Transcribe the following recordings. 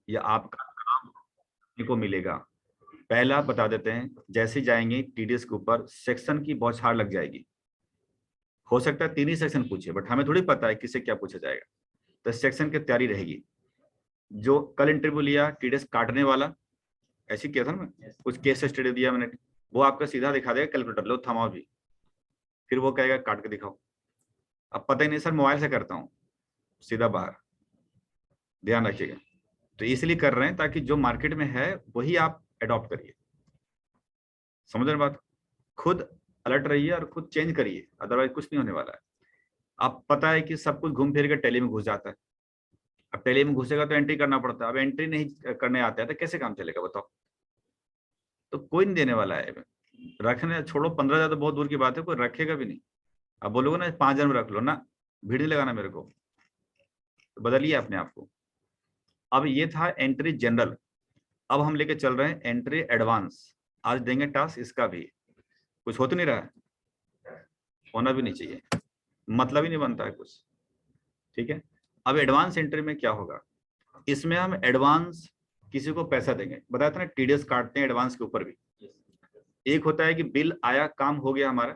या आपका काम देखने को मिलेगा। पहला बता देते हैं, जैसे जाएंगे टीडीएस के ऊपर सेक्शन की बौछार लग जाएगी। हो सकता है 3 ही सेक्शन पूछे, बट हमें थोड़ी पता है किसे क्या पूछा जाएगा। तो सेक्शन की तैयारी रहेगी। जो कल इंटरव्यू लिया टीडीएस काटने वाला, ऐसे किया था ना, कुछ केस स्टडी दिया मैंने, वो आपका सीधा दिखा देगा कैलकुलेटर लो थमाओ भी, फिर वो कहेगा काट के दिखाओ। अब पता ही नहीं सर मोबाइल से करता हूँ, सीधा बाहर। ध्यान रखिएगा। तो इसलिए कर रहे हैं ताकि जो मार्केट में है वही आप अडॉप्ट करिए। समझ रहे बात? खुद अलर्ट रहिए और खुद चेंज करिए, अदरवाइज कुछ नहीं होने वाला है। आप पता है कि सब कुछ घूम फिर के टैली में घुस जाता है। अब टैली में घुसेगा तो एंट्री करना पड़ता है। अब एंट्री नहीं करने आता है तो कैसे काम चलेगा बताओ? तो कोई नहीं देने वाला है। रखने छोड़ो, 15,000 तो बहुत दूर की बात है, कोई रखेगा भी नहीं। अब बोलोगे ना 5,000 में रख लो ना, भीड़ नहीं लगाना मेरे को। तो बदलिए अपने आप को। अब ये था एंट्री जनरल। अब हम लेके चल रहे हैं एंट्री एडवांस। आज देंगे टास्क इसका भी। कुछ हो तो नहीं रहा है, होना भी नहीं चाहिए, मतलब ही नहीं बनता है कुछ। ठीक है। अब एडवांस एंट्री में क्या होगा, इसमें हम एडवांस किसी को पैसा देंगे। बताया था ना टीडीएस काटते हैं एडवांस के ऊपर भी। एक होता है कि बिल आया, काम हो गया हमारा,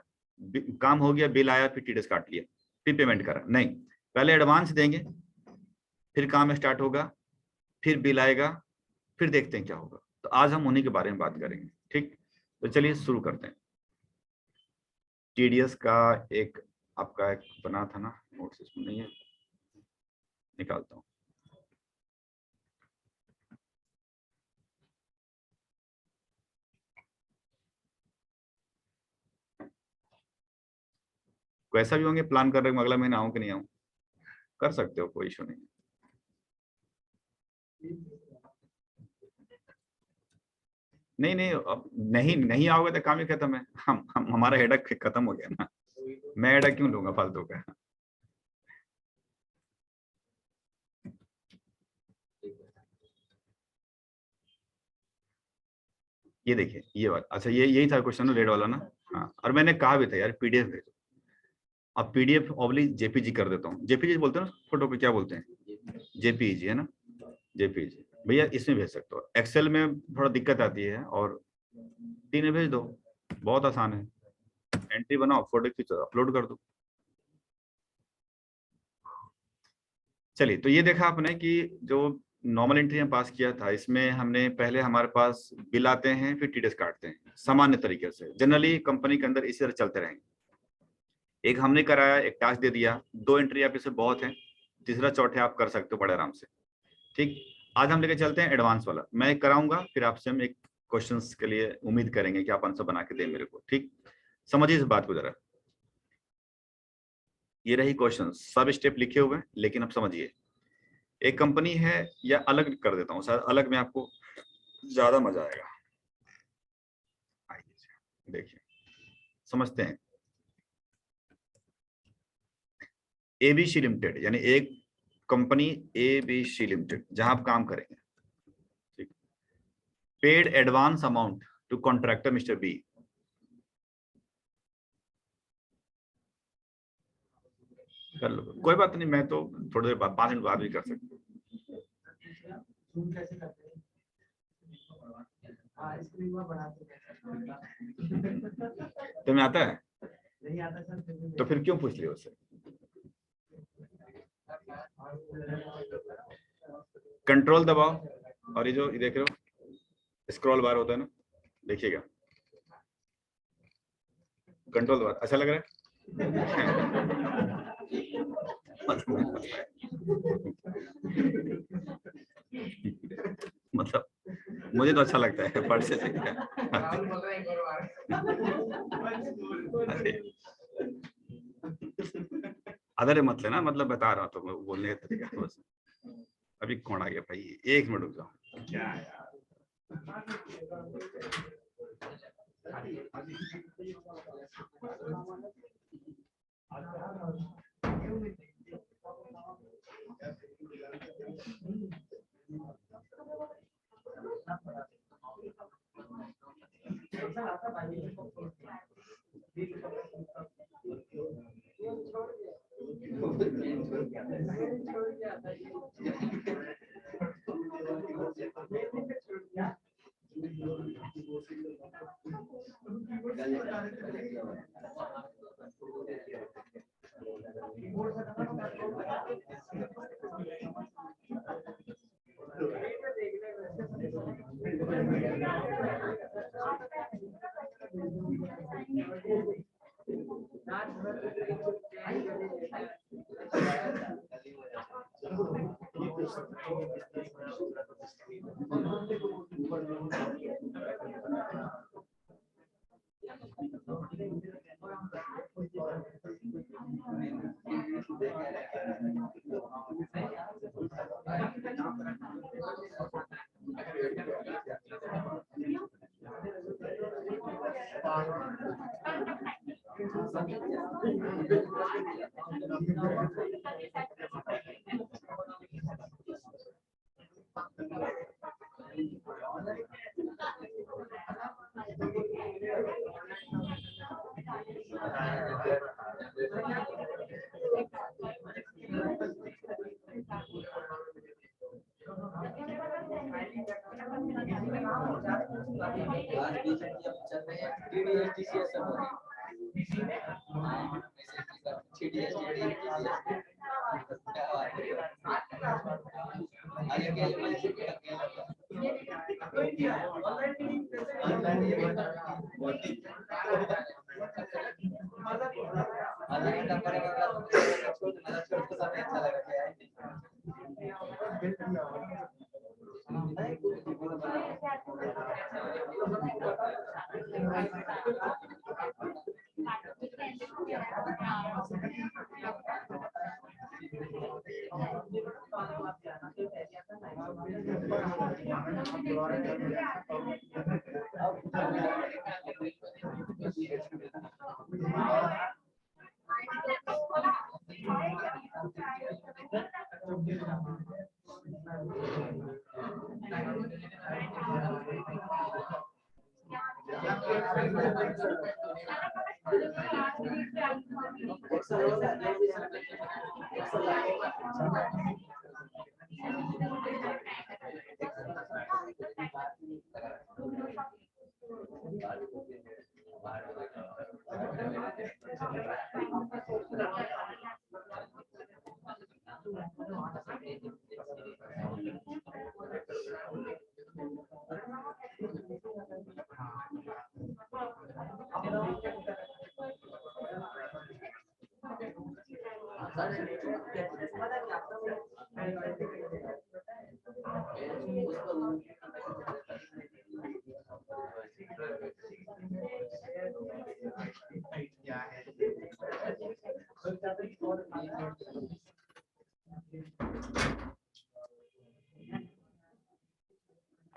काम हो गया, बिल आया, फिर टीडीएस काट लिया, फिर पेमेंट करा। नहीं, पहले एडवांस देंगे, फिर काम स्टार्ट होगा, फिर बिल आएगा, फिर देखते हैं क्या होगा। तो आज हम उन्हीं के बारे में बात करेंगे। ठीक, तो चलिए शुरू करते हैं। टीडीएस का एक आपका एक बना था ना नोट्स, इसमें नहीं है, निकालता हूँ। वैसा भी होंगे प्लान कर रहे हो अगला महीना आऊँ कि नहीं आऊँ, कर सकते हो, कोई इशू नहीं। नहीं नहीं, अब नहीं नहीं आओगे तो काम ही खत्म है। हम हमारा हेडक खत्म हो गया ना। मैं हेडक क्यों लूंगा फालतू का। ये देखिए ये वाला, अच्छा ये यही था क्वेश्चन रेड वाला ना। हाँ, और मैंने कहा भी था यार पीडीएफ भेजो। अब पीडीएफ ऑब्लिक जेपीजी कर देता हूँ। जेपीजी बोलते हैं ना फोटो पे, क्या बोलते हैं? जेपीजी है ना, जेपीजी। भैया इसमें भेज सकते हो। एक्सेल में थोड़ा दिक्कत आती है, और 3 में भेज दो, बहुत आसान है। एंट्री बनाओ, फोटो खींचो, अपलोड कर दो। चलिए, तो ये देखा आपने कि जो नॉर्मल एंट्री हम पास किया था, इसमें हमने पहले हमारे पास बिल आते हैं, फिर टीडीएस काटते हैं सामान्य तरीके से। जनरली कंपनी के अंदर इसी तरह चलते रहेंगे। एक हमने कराया, एक टास्क दे दिया, 2 एंट्री आप इसमें बहुत है, तीसरा चौथे आप कर सकते हो बड़े आराम से। ठीक, आज हम लेके चलते हैं एडवांस वाला। मैं एक कराऊंगा, फिर आपसे हम एक क्वेश्चंस के लिए उम्मीद करेंगे कि आप आंसर बना के दें मेरे को। ठीक, समझिए इस बात को जरा। ये रही क्वेश्चन, सब स्टेप लिखे हुए हैं, लेकिन अब समझिए। एक कंपनी है, या अलग कर देता हूँ, शायद अलग में आपको ज्यादा मजा आएगा। आइए देखिए, समझते हैं। एबीसी लिमिटेड, यानी एक कंपनी एबीसी लिमिटेड जहां आप काम करेंगे। ठीक, paid advance amount to contractor mister B. कर लो, कोई बात नहीं, मैं तो थोड़ी देर बाद 5 मिनट बाद भी कर सकता हूँ। तुम्हें आता है? तो फिर क्यों पूछ लिया उससे? कंट्रोल दबाओ, और ये जो ये देख रहे हो स्क्रॉल बार होता है ना, देखिएगा, कंट्रोल दबा। अच्छा लग रहा है? मतलब मुझे तो अच्छा लगता है, फट से अरे मत लेना, मतलब बता रहा हूँ तो बोलने का तरीका बस। अभी कौन आ गया भाई, 1 मिनट रुक जाओ। क्या यार,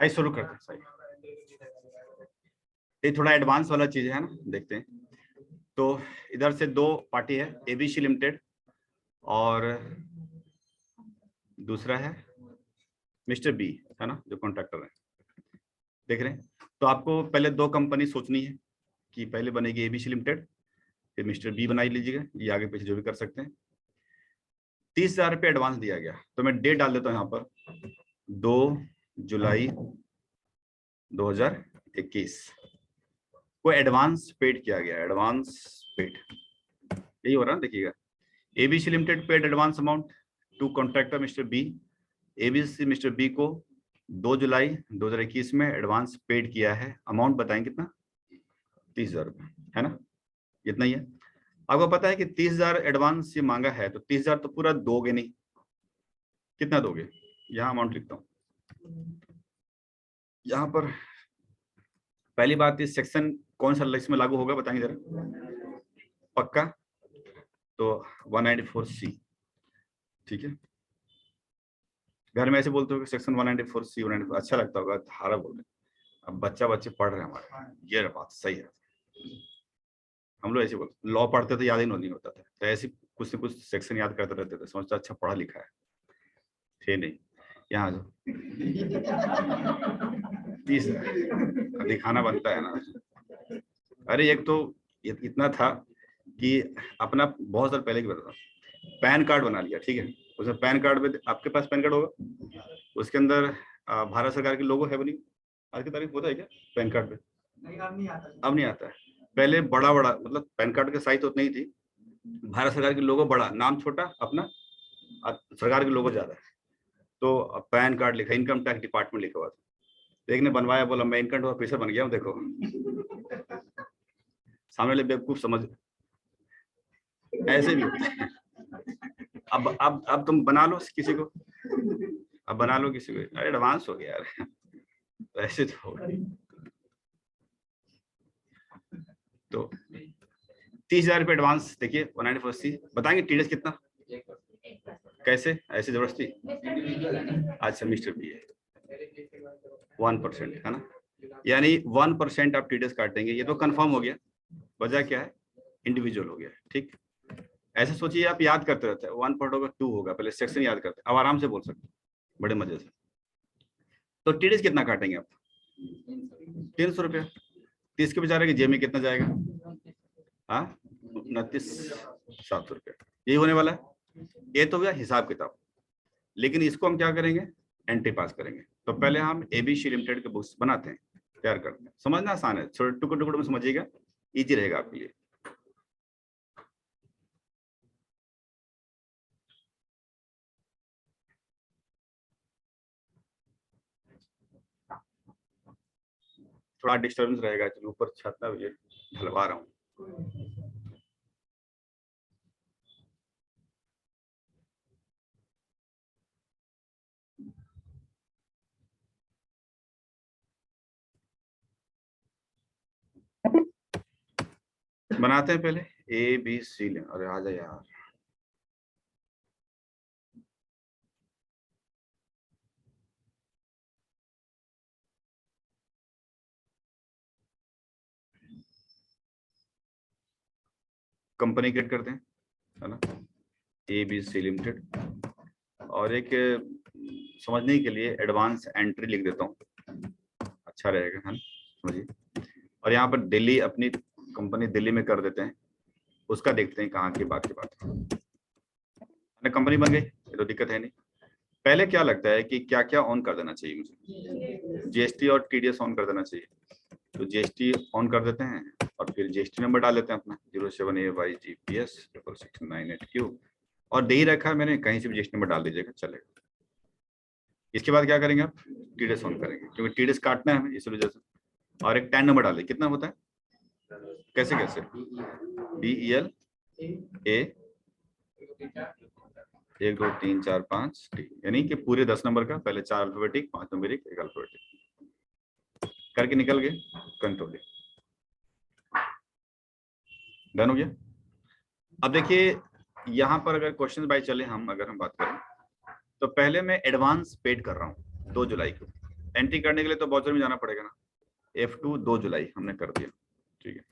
आइए शुरू करते हैं। सही, ये थोड़ा एडवांस वाला चीज है ना, देखते हैं। तो इधर से दो पार्टी है, एबीसी लिमिटेड और दूसरा है मिस्टर बी, है ना, जो कॉन्ट्रैक्टर है, देख रहे हैं। तो आपको पहले दो कंपनी सोचनी है कि पहले बनेगी एबीसी लिमिटेड, फिर मिस्टर बी बना लीजिएगा, ये आगे पीछे जो भी कर सकते हैं। 30,000 रुपये एडवांस दिया गया, तो मैं डेट डाल देता हूँ यहाँ पर 2 जुलाई 2021 को एडवांस पेड किया गया। एडवांस पेड यही हो रहा है, देखिएगा। ABC limited paid advance amount to contractor mister B. ABC mister B को 2 जुलाई 2021 में एडवांस पेड किया है। अमाउंट बताएं कितना? 30,000 रुपये, है ना, इतना ही है। आपको पता है कि 30,000 एडवांस ये मांगा है, तो 30,000 तो पूरा दोगे नहीं, कितना दोगे? यहाँ अमाउंट लिखता हूँ। यहाँ पर पहली बात, इस सेक्शन कौन सा इसमें लागू होगा बताएंगे जरा, पक्का? तो 194C, ठीक है। घर में ऐसे बोलते हो कि सेक्शन 194C 194, अच्छा लगता होगा, धारा बोल रहे। अब बच्चे पढ़ रहे हैं हमारे, ये बात सही है। हम लोग ऐसे बोलते, लॉ पढ़ते तो याद ही नहीं होता था, तो ऐसे कुछ न कुछ सेक्शन याद करते रहते थे, समझता अच्छा पढ़ा लिखा है, थे नहीं। यहाँ जो 30 दिखाना बनता है ना। अरे एक तो इतना था कि अपना बहुत साल पहले की बात था, पैन कार्ड बना लिया, ठीक है। उसमें पैन कार्ड में, आपके पास पैन कार्ड होगा, उसके अंदर भारत सरकार की लोगो है वो नहीं, आज की तारीख होता है क्या पैन कार्ड पे? नहीं, अब नहीं आता। अब नहीं आता है। पहले बड़ा बड़ा मतलब पैन कार्ड की साइज तो उतनी ही थी, भारत सरकार की लोगो बड़ा, नाम छोटा अपना, सरकार की लोगो ज्यादा है। तो पैन कार्ड लिखा, इनकम टैक्स डिपार्टमेंट लिखा हुआ था। तो एक ने बनवाया, बोला मैं इनकम टैक्स ऑफिसर बन गया हूँ, देखो सामने वाले बेवकूफ समझ, ऐसे भी होता है। अब तुम बना लो किसी को, अब बना लो किसी को, अरे एडवांस हो गया यार तो ऐसे तो होगा। तो 30,000 रुपये एडवांस देखिए, 194 बताएंगे टीडीएस कितना, कैसे ऐसे जबरदस्ती? अच्छा मिस्टर बी है 1% है ना, यानी 1% आप टीडीएस काटेंगे, ये तो कंफर्म हो गया। वजह क्या है? इंडिविजुअल हो गया, ठीक। ऐसे सोचिए आप याद करते रहते हैं, 1 पॉइंट होगा 2 होगा, पहले सेक्शन याद करते हैं, अब आराम से बोल सकते हैं बड़े मजे से। तो टीडीएस कितना काटेंगे आप? 300 रुपया। 30 के बेचारे की जेब में कितना जाएगा? हाँ 29,700 रुपया, यही होने वाला है। ये तो गया हिसाब किताब, लेकिन इसको हम क्या करेंगे? एंट्री पास करेंगे। तो पहले हम एबीसी लिमिटेड के बुक्स बनाते हैं, तैयार करते हैं। समझना आसान है, छोटे टुकड़े टुकड़े में समझिएगा, इजी रहेगा आपके लिए। थोड़ा डिस्टर्बेंस रहेगा, चलो ऊपर छत ना ये ढलवा रहा हूँ। बनाते हैं पहले ABC। अरे आ जाए यार, कंपनी क्रिएट करते हैं, है ना, ABC लिमिटेड। और एक समझने के लिए एडवांस एंट्री लिख देता हूँ, अच्छा रहेगा, है ना, समझिए। और यहाँ पर दिल्ली, अपनी कंपनी दिल्ली में कर देते हैं, उसका देखते हैं कहाँ की बात कंपनी बन गई, ये तो दिक्कत है नहीं। पहले क्या लगता है कि क्या क्या ऑन कर देना चाहिए मुझे? जीएसटी और टीडीएस ऑन कर देना चाहिए, तो जीएसटी ऑन कर देते हैं और फिर जीएसटी नंबर डाल देते हैं अपना 07AYGPS6698Q, और दे ही रखा है मैंने, कहीं से भी जीएसटी नंबर डाल दीजिएगा चलेगा। इसके बाद क्या करेंगे आप? टीडीएस ऑन करेंगे, क्योंकि टीडीएस काटना है हमें इस वजह से। और एक टैन नंबर डालें, कितना होता है, कैसे कैसे? BEL A 1 2 3 4 5 T, यानी कि पूरे 10 नंबर का पहले 4 अल्फाबेटिक, 5 न्यूमेरिक, 1 अल्फाबेटिक करके निकल गए, कंट्रोल। डन हो गया। अब देखिए यहाँ पर अगर क्वेश्चन बाय चले अगर हम बात करें, तो पहले मैं एडवांस पेड कर रहा हूँ 2 जुलाई को। एंट्री करने के लिए तो वाउचर में जाना पड़ेगा ना, F2 2 जुलाई हमने कर दिया, ठीक है।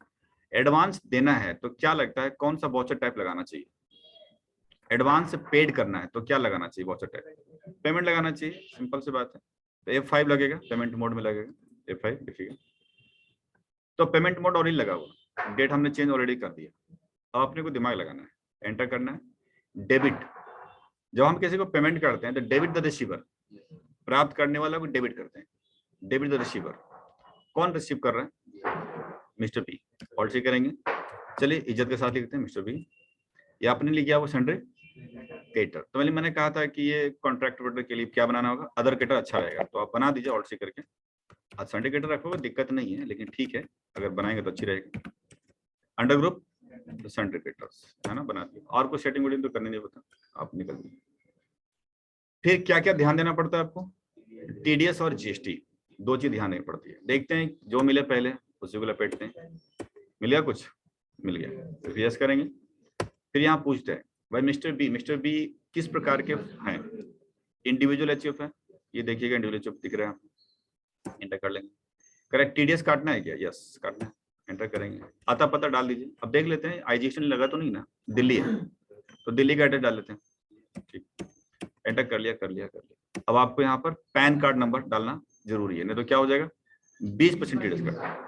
एडवांस देना है तो क्या लगता है कौन सा वाउचर टाइप लगाना चाहिए? एडवांस पेड करना है तो क्या लगाना चाहिए वाउचर टाइप? पेमेंट लगाना चाहिए, सिंपल सी बात है। तो F5 लगेगा, पेमेंट मोड में लगेगा, F5 लिखिएगा। तो पेमेंट मोड ऑलरेडी लगा हुआ, डेट हमने चेंज ऑलरेडी कर दिया। अब अपने को दिमाग लगाना है, एंटर करना है। डेबिट, जब हम किसी को पेमेंट करते हैं तो डेबिट द रिसीवर, प्राप्त करने वाला को डेबिट करते हैं, डेबिट द रिसीवर। कौन रिसीव कर रहा है? Mister B. और सी करेंगे, चलिए इज्जत के साथ लिखते हैं मिस्टर बी। ये आपने लिख दिया वो सन्ड्री केटर। तो मैंने कहा था कि ये कॉन्ट्रैक्ट वर्डर के लिए क्या बनाना होगा? अदर केटर अच्छा रहेगा, तो आप बना दीजिए ऑल्ट सी करके। आज सन्ड्री केटर रखोगे दिक्कत नहीं है, लेकिन ठीक है अगर बनाएंगे तो अच्छी रहेगी। अंडर ग्रुप तो सन्ड्री केटर्स, है ना, बना दिया। और कुछ सेटिंग वेटिंग तो करनी नहीं होता, आप निकल दीजिए। फिर क्या क्या ध्यान देना पड़ता है आपको? टीडीएस और जीएसटी, 2 चीज ध्यान देनी पड़ती है। देखते हैं जो मिले पहले उसी को लपेटते हैं। मिल गया कुछ? मिल गया तो यस करेंगे। फिर यहाँ पूछते हैं भाई मिस्टर बी किस प्रकार के हैं? इंडिविजुअल एचएफ है, ये देखिएगा इंडिविजुअल एचएफ दिख रहा है, एंटर कर लेंगे। करेक्ट, टीडीएस काटना है क्या? यस काटना है, एंटर करेंगे। आता पता डाल दीजिए। अब देख लेते हैं आईजीएसटी लगा तो नहीं ना, दिल्ली है तो दिल्ली का एड्रेस डाल लेते हैं, ठीक। एंटर कर लिया। अब आपको यहाँ पर पैन कार्ड नंबर डालना जरूरी है, नहीं तो क्या हो जाएगा 20% टीडीएस का।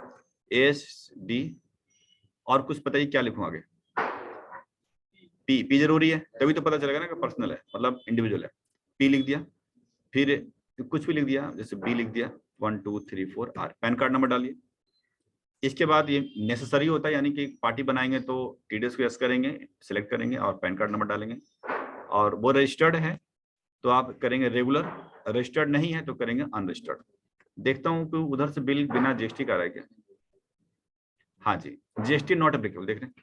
SD और कुछ बताइए क्या लिखूं आगे? पी जरूरी है, तभी तो पता चलेगा ना कि पर्सनल है, मतलब इंडिविजुअल है। पी लिख दिया। फिर तो कुछ भी लिख दिया, जैसे बी लिख दिया 1 2 3 4 आर, पैन कार्ड नंबर डालिए। इसके बाद ये नेसेसरी होता है, यानी कि पार्टी बनाएंगे तो टीडीएस को यस करेंगे, सिलेक्ट करेंगे और पैन कार्ड नंबर डालेंगे। और वो रजिस्टर्ड है तो आप करेंगे रेगुलर, रजिस्टर्ड नहीं है तो करेंगे अनरजिस्टर्ड। देखता हूं कि उधर से बिल बिना जीएसटी का आ रहा है क्या। हाँ जी, जीएसटी नॉट एप्लीकेबल। देख रहे हैं,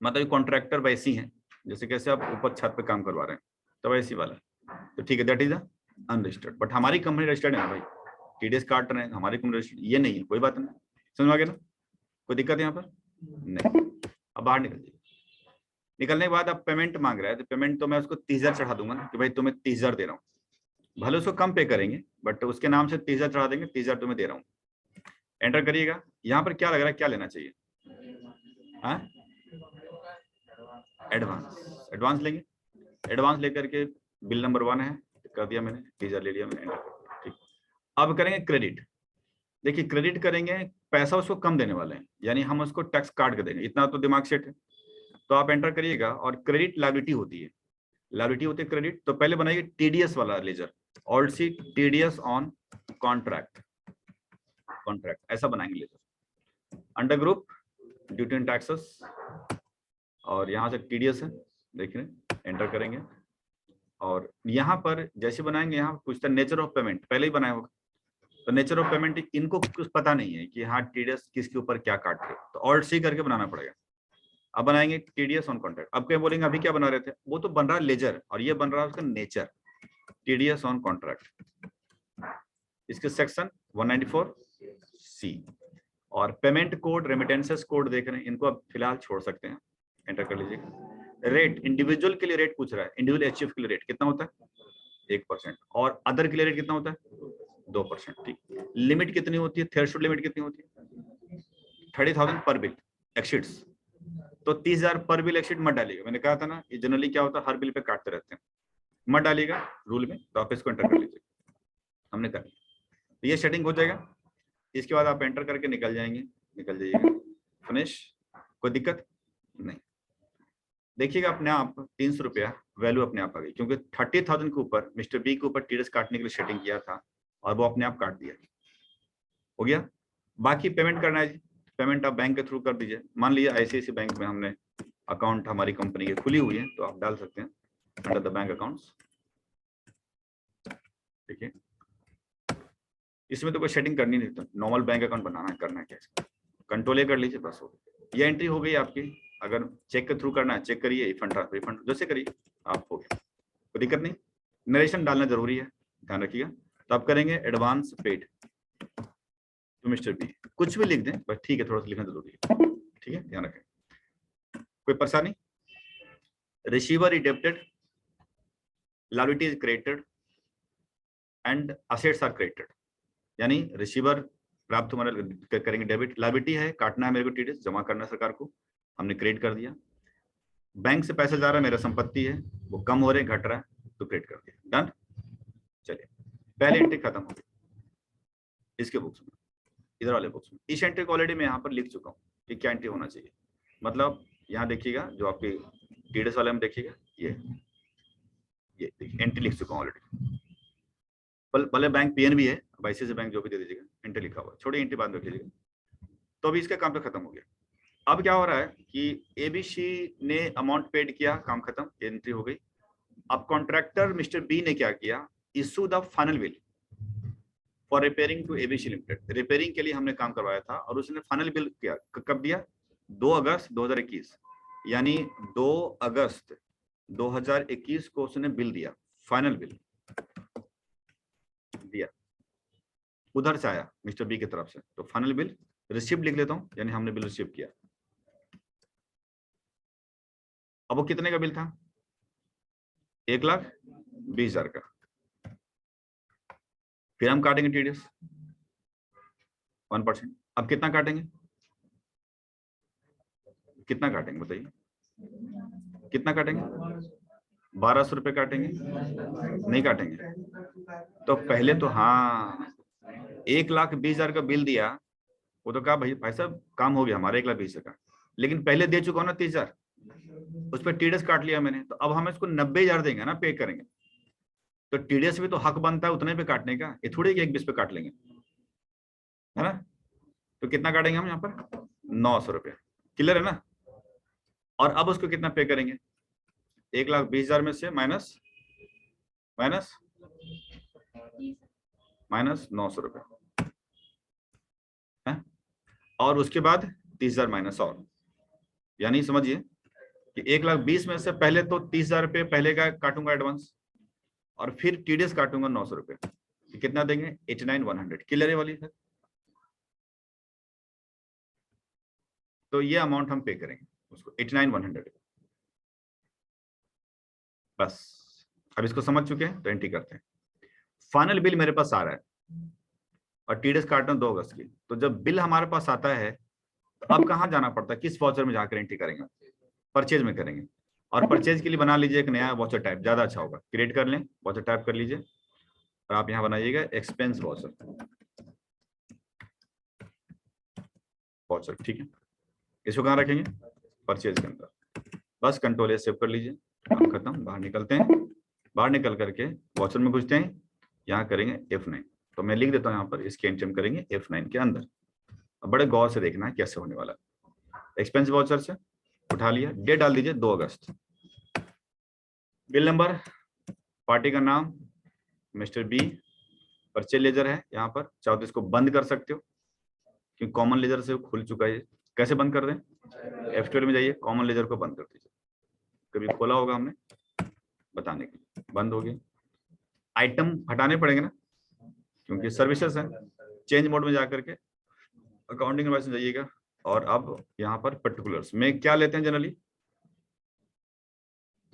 मतलब कॉन्ट्रैक्टर वैसी हैं जैसे कैसे आप ऊपर छत पे काम करवा रहे हैं, तो वैसी वाला, तो ठीक है, दैट इज अनरजिस्टर्ड। बट हमारी कंपनी रजिस्टर्ड है ना भाई, टीडीएस काट रहे हैं, हमारी कंपनी रजिस्टर्ड ये नहीं है, कोई बात नहीं, समझ आ गया ना, कोई दिक्कत है यहाँ पर नहीं। अब बाहर निकल जाइए। निकलने के बाद अब पेमेंट मांग रहा है, तो पेमेंट तो मैं उसको 30,000 चढ़ा दूंगा कि भाई तुम्हें 30,000 दे रहा हूँ, भले उसको कम पे करेंगे बट उसके नाम से 30,000 चढ़ा देंगे, 30,000 तुम्हें दे रहा हूँ। एंटर करिएगा। यहाँ पर क्या लग रहा है, क्या लेना चाहिए, एडवांस, एडवांस लेंगे। एडवांस लेकर के बिल नंबर 1 है, कर दिया मैंने, 30,000 ले लिया मैंने, एंटर। ठीक, अब करेंगे क्रेडिट। देखिए क्रेडिट करेंगे, पैसा उसको कम देने वाले हैं, यानी हम उसको टैक्स काट के देंगे, इतना तो दिमाग सेट है। तो आप एंटर करिएगा। और क्रेडिट लायबिलिटी होती है, लायबिलिटी होती है क्रेडिट, तो पहले बनाइए टीडीएस वाला ledger, alt C TDS on contract, contract ऐसा बनाएंगे ledger. Under group duty and taxes, और यहाँ से टीडीएस है, देख रहे हैं, एंटर करेंगे। और यहाँ पर जैसे बनाएंगे, यहाँ पूछता है नेचर ऑफ पेमेंट, पहले ही बनाया होगा, तो नेचर ऑफ पेमेंट इनको कुछ पता नहीं है कि हाँ टीडीएस किसके ऊपर क्या काट रहे, तो ऑल्ट सी करके बनाना पड़ेगा। अब बनाएंगे टीडीएस ऑन कॉन्ट्रैक्ट। अब क्या बोलेंगे, अभी क्या बना रहे थे, वो तो बन रहा है लेजर, और ये बन रहा है उसका नेचर, टीडीएस ऑन कॉन्ट्रैक्ट। इसके सेक्शन 194 सी, और पेमेंट कोड, रेमिटेंसेस कोड देख रहे हैं, इनको अब फिलहाल छोड़ सकते हैं, एंटर कर लीजिएगा। रेट, इंडिविजुअल के लिए रेट पूछ रहा है, इंडिविजुअल एचएफ के लिए रेट कितना होता है 1%, और अदर के लिए रेट कितना होता है 2%। ठीक, लिमिट कितनी होती है, थ्रेशोल्ड लिमिट कितनी होती है 30,000 पर बिल एक्सीड्स, तो 30,000 पर बिल एक्सीड मत डालिएगा। मैंने कहा था ना, ये जनरली क्या होता है, हर बिल पे काटते रहते हैं, मत डालिएगा रूल में, तो आप इसको एंटर कर लीजिए। हमने कर लिया, तो ये सेटिंग हो जाएगा। इसके बाद आप एंटर करके निकल जाएंगे, निकल जाइएगा, फिनिश, कोई दिक्कत नहीं। देखिएगा अपने आप 300 रुपया वैल्यू अपने आप आ गई, क्योंकि 30,000 के ऊपर मिस्टर बी के ऊपर टीडीएस काटने के लिए सेटिंग किया था, और वो अपने आप काट दिया, हो गया। बाकी पेमेंट करना है जी, पेमेंट आप बैंक के थ्रू कर दीजिए। मान लीजिए आईसीआईसीआई बैंक में हमने अकाउंट हमारी कंपनी की खुली हुई है, तो आप डाल सकते हैं अंडर द बैंक अकाउंट्स, ठीक है। इसमें तो कोई सेटिंग करनी नहीं, तो नॉर्मल बैंक अकाउंट बनाना है, करना है क्या, कंट्रोल ए कर लीजिए, बस हो गया। ये एंट्री हो गई आपकी। अगर चेक के थ्रू करना है चेक करिए, रिफंड जैसे करिए आप, हो गया, कोई दिक्कत नहीं। नरेशन डालना जरूरी है, ध्यान रखिएगा। तो आप करेंगे advance paid to mister B, कुछ भी लिख दें बस, ठीक है, थोड़ा सा लिखना जरूरी है, ठीक है, ध्यान रखें। कोई परेशानी, receiver is debited, liability is credited and assets are credited, यानी रिसीवर प्राप्त हमारे करेंगे डेबिट, लायबिलिटी है काटना है मेरे को टीडीएस, जमा करना है सरकार को, हमने क्रेडिट कर दिया। बैंक से पैसा जा रहा है, मेरा संपत्ति है, वो कम हो रहे घट रहा है, तो क्रेडिट कर दिया, डन। चलिए पहले एंट्री खत्म हो गई इसके बुक्स में, इधर वाले बुक्स में। इस एंट्री को ऑलरेडी मैं यहाँ पर लिख चुका हूँ कि क्या एंट्री होना चाहिए, मतलब यहाँ देखिएगा जो आपके टीडीएस वाले में देखिएगा, ये देखिए एंट्री लिख चुका हूँ ऑलरेडी। भले बैंक पीएनबी है, अब आईसीआईसीआई बैंक जो भी दे दीजिएगा, एंट्री लिखा हुआ है, छोड़िए एंट्री बाद में रख लीजिएगा। तो अभी इसका काम तो खत्म हो गया। अब क्या हो रहा है कि एबीसी ने अमाउंट पेड किया, काम खत्म, एंट्री हो गई। अब कॉन्ट्रैक्टर मिस्टर बी ने क्या किया, issue the final bill for repairing to ABC limited, repairing के लिए हमने काम करवाया था, और उसने फाइनल बिल किया, कब दिया 2 अगस्त 2021, यानी 2 अगस्त 2021 को उसने बिल दिया, फाइनल बिल दिया, उधर से आया मिस्टर बी की तरफ से, तो फाइनल बिल रिसीव लिख लेता हूं, यानी हमने बिल रिसीव किया। अब वो कितने का बिल था, 1,20,000 का। फिर हम काटेंगे टीडीएस 1%। अब कितना काटेंगे, कितना काटेंगे बताइए, कितना काटेंगे, 1,200 रुपये काटेंगे, नहीं काटेंगे। तो पहले तो हाँ 1,20,000 का बिल दिया, वो तो कहा भाई साहब काम हो गया हमारा 1,20,000 का, लेकिन पहले दे चुका हूं ना 30,000, उस पर टीडीएस काट लिया मैंने, तो अब हम इसको 90,000 देंगे ना, पे करेंगे। तो टीडीएस भी तो हक बनता है उतने पे काटने का, ये थोड़ी कि 1/20 पे काट लेंगे, है ना। तो कितना काटेंगे हम यहाँ पर 900 रुपये, क्लियर है ना। और अब उसको कितना पे करेंगे, 1,20,000 में से माइनस माइनस माइनस 900 रुपये है, और उसके बाद 30,000 माइनस, और यानी समझिए कि 1,20,000 में से पहले तो 30,000 रुपये पहले का काटूंगा एडवांस, और फिर टीडीएस काटूंगा 900 रुपये, तो कितना देंगे 89,100, क्लियर है वाली है। तो ये अमाउंट हम पे करेंगे उसको 89,100, बस। अब इसको समझ चुके हैं तो एंट्री करते हैं। फाइनल बिल मेरे पास आ रहा है और टीडीएस काटना 2 अगस्त की, तो जब बिल हमारे पास आता है तो अब कहाँ जाना पड़ता है, किस वाउचर में जाकर एंट्री करेंगे, परचेज में करेंगे। और परचेज के लिए बना लीजिए एक नया वाउचर टाइप, ज्यादा अच्छा होगा, क्रिएट कर लें, वाउचर टाइप कर लीजिए और आप यहाँ बनाइएगा एक्सपेंस वाउचर, ठीक है। इसको कहाँ रखेंगे, परचेज के अंदर, बस कंट्रोल सेव कर लीजिए, काम खत्म। बाहर निकलते हैं, बाहर निकल करके वाउचर में घुसते हैं, यहाँ करेंगे F9, तो मैं लिख देता हूँ यहाँ पर, इसके एंट्री हम करेंगे F9 के अंदर। अब बड़े गौर से देखना है कैसे होने वाला है। एक्सपेंस वाउचर से उठा लिया, डेट डाल दीजिए 2 अगस्त, बिल नंबर, पार्टी का नाम मिस्टर बी, परचेज लेजर है यहाँ पर, चाहो तो इसको बंद कर सकते हो क्योंकि कॉमन लेजर से खुल चुका है। कैसे बंद कर दें, F12 में जाइए, कॉमन लेजर को बंद कर दीजिए, कभी खोला होगा हमने बताने के लिए, बंद हो गया। आइटम हटाने पड़ेंगे ना क्योंकि सर्विसेज है, चेंज मोड में जाकर के अकाउंटिंग इनवॉइस में जाइएगा, और अब यहाँ पर पर्टिकुलर्स में क्या लेते हैं जनरली,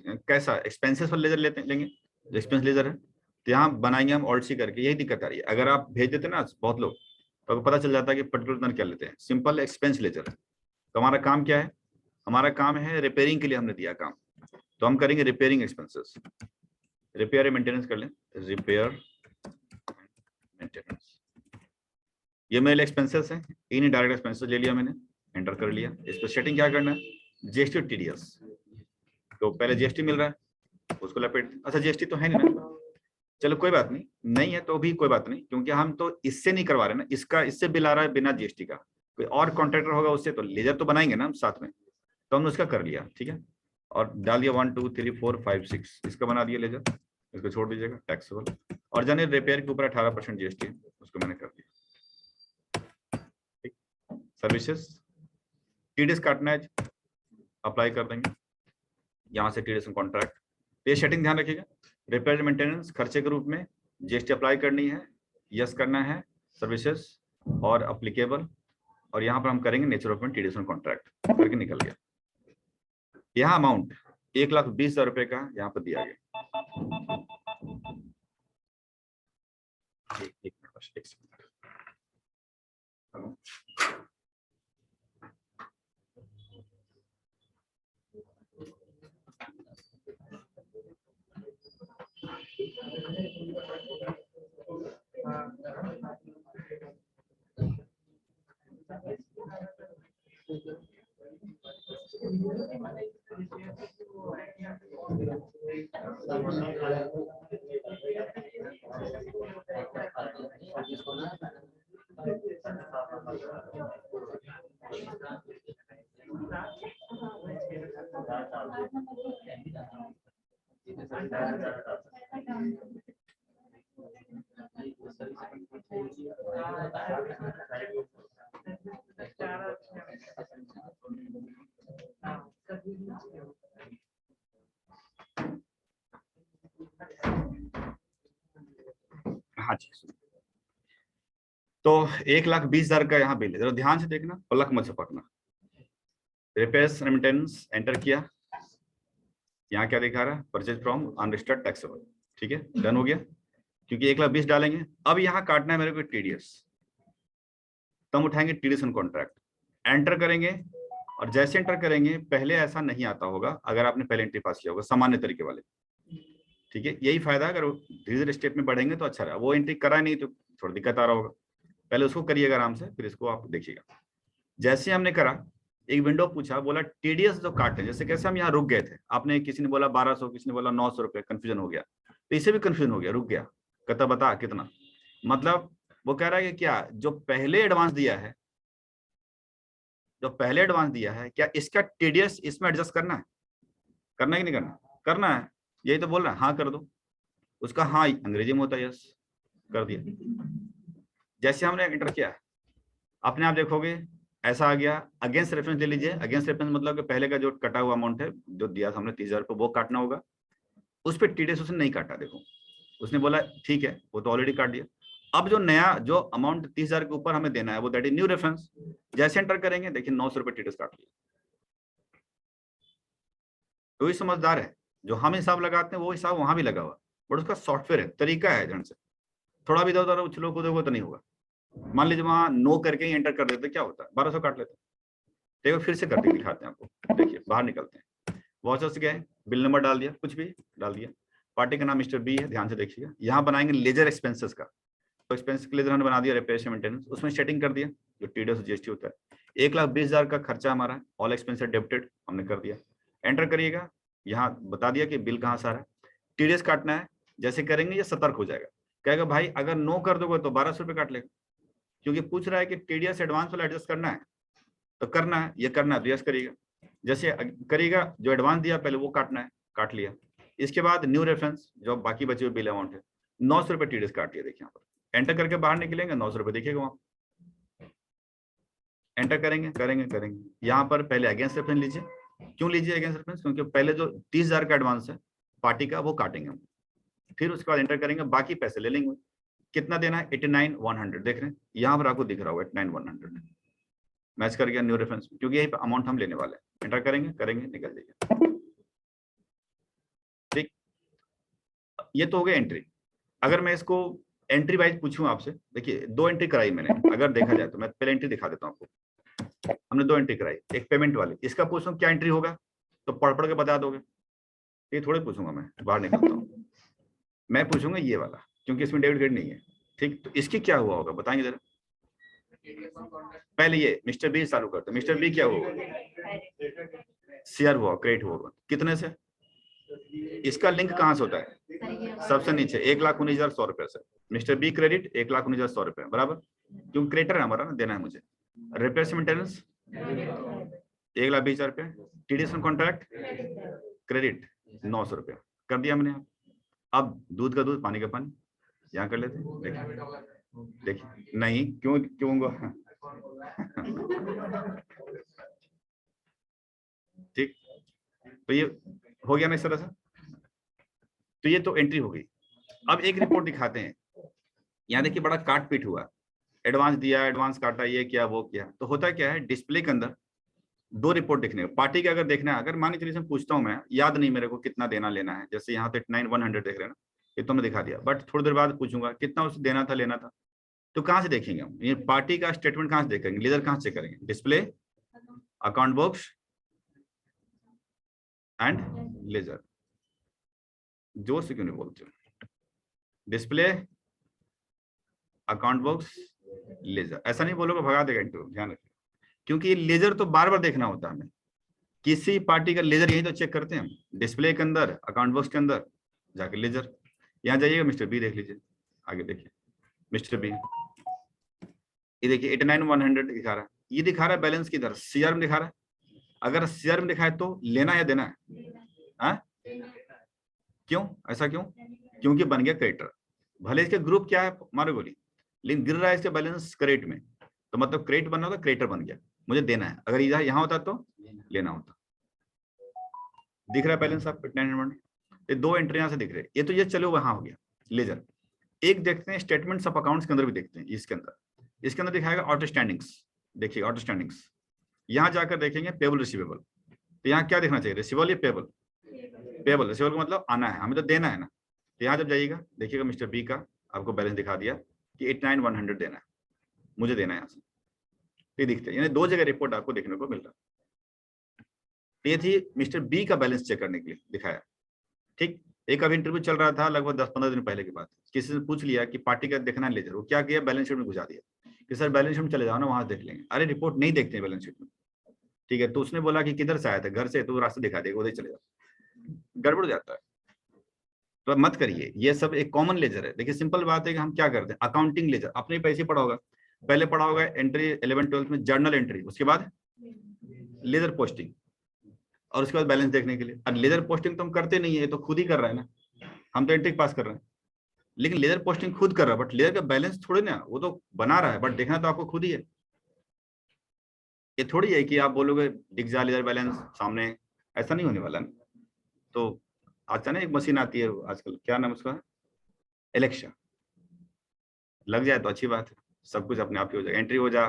कैसा एक्सपेंसेस वाला लेजर लेते हैं, लेंगे जो एक्सपेंस लेजर है, तो यहाँ बनाएंगे हम ऑल्ट सी करके। यही दिक्कत आ रही है, अगर आप भेज देते ना बहुत लोग तो आपको पता चल जाता है कि पर्टिकुलर क्या लेते हैं, सिंपल एक्सपेंस लेजर है। तो हमारा काम क्या है, हमारा काम है रिपेयरिंग के लिए हमने दिया काम, तो हम करेंगे रिपेयरिंग एक्सपेंसेस, रिपेयर मेंटेनेंस कर लें, रिपेयर मेंटेनेंस, ये मेरे एक्सपेंसेस है, इन डायरेक्ट एक्सपेंसेस ले लिया मैंने, एंटर कर लिया। इस पर सेटिंग क्या करना है, जीएसटी और टीडीएस, तो पहले जीएसटी मिल रहा है उसको लपेट, अच्छा जीएसटी तो है नहीं ना, चलो कोई बात नहीं, नहीं है तो भी कोई बात नहीं, क्योंकि हम तो इससे नहीं करवा रहे ना, इसका इससे बिल आ रहा है बिना जीएसटी का, कोई और कॉन्ट्रैक्टर होगा उससे तो लेजर तो बनाएंगे ना हम साथ में, तो हमने उसका कर लिया, ठीक है। और डाल दिया 1 2 3 4 5 6, इसका बना दिया लेजर, इसको छोड़ दीजिएगा टैक्सेबल, और जाने रिपेयर के ऊपर 18% जीएसटी उसको मैंने कर दिया, ठीक। सर्विसेज टीडीएस काटना है, अप्लाई कर देंगे यहाँ से टीडीएस कॉन्ट्रैक्ट, ये सेटिंग ध्यान रखिएगा। रिपेयर मेंटेनेंस खर्चे के रूप में जीएसटी अप्लाई करनी है, यस करना है, सर्विसेज और अप्लीकेबल, और यहाँ पर हम करेंगे नेचर ऑफ टीडीएस कॉन्ट्रैक्ट करके निकल गया। यहाँ अमाउंट 1,20,000 रुपए का यहाँ पर दिया गया, एक मिनट। हाँ जी, तो 1,20,000 का यहाँ बिल है, जरा ध्यान से देखना, पलक मत झपकना। रिपेयर्स मेंटेनेंस एंटर किया, यहाँ क्या दिखा रहा है, परचेज फ्रॉम अनरजिस्टर्ड टैक्सेबल, ठीक है, डन हो गया, क्योंकि 1,20,000 डालेंगे। अब यहाँ काटना है मेरे को टीडीएस, तब उठाएंगे टीडीएस ऑन कॉन्ट्रैक्ट, एंटर करेंगे, और जैसे एंटर करेंगे, पहले ऐसा नहीं आता होगा अगर आपने पहले एंट्री पास किया होगा सामान्य तरीके वाले, ठीक है। यही फायदा, अगर धीरे धीरे स्टेप में बढ़ेंगे तो अच्छा रहा, वो एंट्री करा नहीं तो थोड़ा दिक्कत आ रहा होगा, पहले उसको करिएगा आराम से, फिर इसको आप देखिएगा। जैसे हमने करा, एक विंडो पूछा, बोला टीडीएस जो काटे, जैसे कैसे हम यहाँ रुक गए थे, आपने किसी ने बोला 1,200, किसी ने बोला 900 रुपये, कंफ्यूजन हो गया, तो इससे भी कंफ्यूजन हो गया, रुक गया, कहता बता कितना, मतलब वो कह रहा है कि क्या जो पहले एडवांस दिया है, जो पहले एडवांस दिया है, क्या इसका टीडीएस इसमें एडजस्ट करना है, करना है कि नहीं करना, करना है, यही तो बोल रहा है, हाँ कर दो। उसका हाँ अंग्रेजी में होता है यस, कर दिया। जैसे हमने एंटर किया अपने आप देखोगे ऐसा आ गया। अगेंस्ट रेफरेंस ले लीजिए, अगेंस्ट रेफरेंस मतलब कि पहले का जो कटा हुआ अमाउंट है जो दिया था हमने 30,000 को, वो काटना होगा। उस पर टीडीएस उसने नहीं काटा, देखो उसने बोला ठीक है वो तो ऑलरेडी काट दिया। अब जो नया जो अमाउंट 30,000 के ऊपर हमें देना है वो दैट इज न्यू रेफरेंस। जैसे एंटर करेंगे देखिए 900 रुपये टीडीएस काट लिया। तो ये समझदार है, जो हम हिसाब लगाते हैं वो हिसाब वहां भी लगा हुआ, बट उसका सॉफ्टवेयर है, तरीका है ढंग से। थोड़ा भी इधर उधर उछलो कूदोगे तो नहीं होगा। मान लीजिए वहां नो करके ही एंटर कर देते, क्या होता है 1200 काट लेते। देखो फिर से करके दिखाते हैं आपको, देखिए बाहर निकलते हैं, वॉचर्स गए, बिल नंबर डाल दिया, कुछ भी डाल दिया, पार्टी का नाम मिस्टर बी है, ध्यान से देखिएगा। यहाँ बनाएंगे लेजर एक्सपेंसेस का, तो एक्सपेंस के लेजर हमने बना दिया रिपेयर मेंटेनेंस, उसमें सेटिंग कर दिया जो टीडीएस जीएसटी होता है। 1,20,000 का खर्चा हमारा, ऑल एक्सपेंसेस डेबिटेड हमने कर दिया। एंटर करिएगा, यहाँ बता दिया कि बिल कहाँ से आ रहा है, टीडीएस काटना है। जैसे करेंगे ये सतर्क हो जाएगा, कहेगा भाई अगर नो कर दोगे तो 1,200 रुपये काट लेगा, क्योंकि पूछ रहा है कि टीडीएस एडवांस वाला एडजस्ट करना है, तो करना है, ये करना है तो यस करिएगा। जैसे करिएगा जो एडवांस दिया पहले वो काटना है, काट लिया। इसके बाद न्यू रेफरेंस जो बाकी बचे हुए बिल अमाउंट है 900 रुपये टीडीएस काट लिया। देखिए यहाँ पर एंटर करके बाहर निकलेंगे 900 रुपये देखिएगा वहां, एंटर करेंगे करेंगे यहाँ पर पहले अगेंस्ट रेफरेंस लीजिए। क्यों लीजिए अगेंस्ट रेफरेंस, क्योंकि पहले जो 30,000 का एडवांस है पार्टी का वो काटेंगे हम, फिर उसके बाद एंटर करेंगे, बाकी पैसे ले लेंगे। कितना देना है 89,100 देख रहे हैं यहाँ पर आपको दिख रहा होगा 89,100 मैच कर गया न्यू रेफरेंस, क्योंकि यही अमाउंट हम लेने वाले हैं। एंटर करेंगे निकल जाएगा। ठीक, ये तो हो गया एंट्री। अगर मैं इसको एंट्री वाइज पूछूं आपसे, देखिए 2 एंट्री कराई मैंने, अगर देखा जाए तो मैं पहले एंट्री दिखा देता हूं आपको। हमने 2 एंट्री कराई, एक पेमेंट वाली, इसका पूछूं क्या एंट्री होगा तो पढ़ के बता दोगे, ये थोड़े पूछूंगा मैं, बाहर निकलता हूँ। मैं पूछूंगा ये वाला, क्योंकि इसमें डेबिट क्रेडिट नहीं है। ठीक, तो इसकी क्या हुआ होगा बताएंगे जरा। पहले ये मिस्टर बी चालू करते, मिस्टर बी क्या हुआ, शेयर हुआ, क्रेडिट हुआ, कितने से, इसका लिंक कहां से होता है, सबसे नीचे 1,19,100 रुपए से। मिस्टर बी क्रेडिट 1,19,100 रुपए बराबर, क्योंकि क्रेडिटर है हमारा ना, देना है मुझे। रिपेयर मेंटेनेंस 1,20,000 रुपए, टीडीएस कॉन्ट्रैक्ट क्रेडिट 900 रुपया कर दिया हमने। अब दूध का दूध पानी का पानी यहाँ कर लेते हैं। देखिए नहीं, क्यों ठीक, तो ये हो गया ना इस तरह से। तो ये तो एंट्री हो गई। अब एक रिपोर्ट दिखाते हैं, यहाँ देखिए बड़ा काट पीट हुआ, एडवांस दिया, एडवांस काटा, ये किया वो किया। तो होता क्या है, डिस्प्ले के अंदर 2 रिपोर्ट देखने, पार्टी का अगर देखना है, अगर मान लीजिए से पूछता हूँ मैं, याद नहीं मेरे को कितना देना लेना है, जैसे यहाँ तो 89,100 देख रहे हैं ना, ये तो मैं दिखा दिया, बट थोड़ी देर बाद पूछूंगा कितना उसे देना था लेना था, तो कहाँ से देखेंगे हम, ये पार्टी का स्टेटमेंट कहाँ से देखेंगे, लेजर कहाँ से करेंगे, display, account books and ledger. जोर से क्यों नहीं बोलते हो, डिस्प्ले, अकाउंट बुक्स, लेजर, ऐसा नहीं बोलोगे भगा देगा इंटरव्यू, ध्यान रखिए। क्योंकि लेजर तो बार बार देखना होता है हमें, किसी पार्टी का लेजर यही तो चेक करते हैं हम, डिस्प्ले के अंदर, अकाउंट बुक्स के अंदर जाके लेजर। यहाँ जाइएगा मिस्टर बी देख लीजिए, आगे देखिए मिस्टर बी, ये देखिए 89,100 दिखा रहा है, ये दिखा रहा है बैलेंस किधर, सीआर में दिखा रहा है। अगर सीआर में दिखाए तो लेना या देना है, क्यों ऐसा क्यों, क्योंकि बन गया क्रेडिटर, भले इसके ग्रुप क्या है मारो गोली, लेकिन गिर रहा है इसके बैलेंस क्रेडिट में, तो मतलब क्रेडिट बनना होता, क्रेडिटर बन गया, मुझे देना है। अगर यहाँ होता तो लेना होता। दिख रहा है बैलेंस आपको 89,100, ये 2 एंट्री यहाँ से दिख रहे हैं, ये तो ये चलो वहां हो गया लेजर। एक देखते हैं स्टेटमेंट्स ऑफ अकाउंट्स के अंदर भी देखते हैं, इसके अंदर दिखाएगा ऑटो स्टैंडिंग्स, देखिए ऑटो स्टैंडिंग्स, यहाँ जाकर देखेंगे पेबल रिसीवेबल, तो यहाँ क्या देखना चाहिए, रिसीवेबल या पेबल, पेबल, रिसीवेबल का मतलब आना है, हमें तो देना है ना। तो यहाँ जब जाइएगा देखिएगा मिस्टर बी का आपको बैलेंस दिखा दिया कि 89,100 देना है, मुझे देना है यहाँ से, ये दिखते हैं, यानी 2 जगह रिपोर्ट आपको देखने को मिल रहा है। ये थी मिस्टर बी का बैलेंस चेक करने के लिए दिखाया। ठीक, एक अभी इंटरव्यू चल रहा था लगभग 10-15 दिन पहले की बात, किसी ने पूछ लिया कि पार्टी का देखना है लेजर, वो क्या किया बैलेंस शीट में घुसा दिया कि सर बैलेंस शीट में चले जाओ ना वहां देख लेंगे। अरे रिपोर्ट नहीं देखते हैं बैलेंस शीट में, ठीक है, तो उसने बोला कि किधर से आया था, घर से, तो रास्ता दिखा देगा उधर चले जाओ, गड़बड़ जाता है। तो मत करिए, ये सब एक कॉमन लेजर है। देखिए सिंपल बात है कि हम क्या करते हैं, अकाउंटिंग लेजर आपने पैसे पढ़ा होगा, पहले पढ़ा होगा एंट्री 11th-12th में जर्नल एंट्री, उसके बाद लेजर पोस्टिंग, और उसके बाद बैलेंस देखने के लिए। और लेजर पोस्टिंग तो हम करते नहीं है, ये तो खुद ही कर रहा है ना, हम तो एंट्री पास कर रहे हैं, लेकिन लेजर पोस्टिंग खुद कर रहा है, बट लेजर का बैलेंस थोड़ी ना, वो तो बना रहा है, बट देखना तो आपको खुद ही है। ये थोड़ी है कि आप बोलोगे दिख जा लेजर बैलेंस सामने, ऐसा नहीं होने वाला ना। तो अचानक एक मशीन आती है आजकल, क्या नाम उसका, एलेक्सा, लग जाए तो अच्छी बात है, सब कुछ अपने आप ही हो जाएगा, एंट्री हो जा,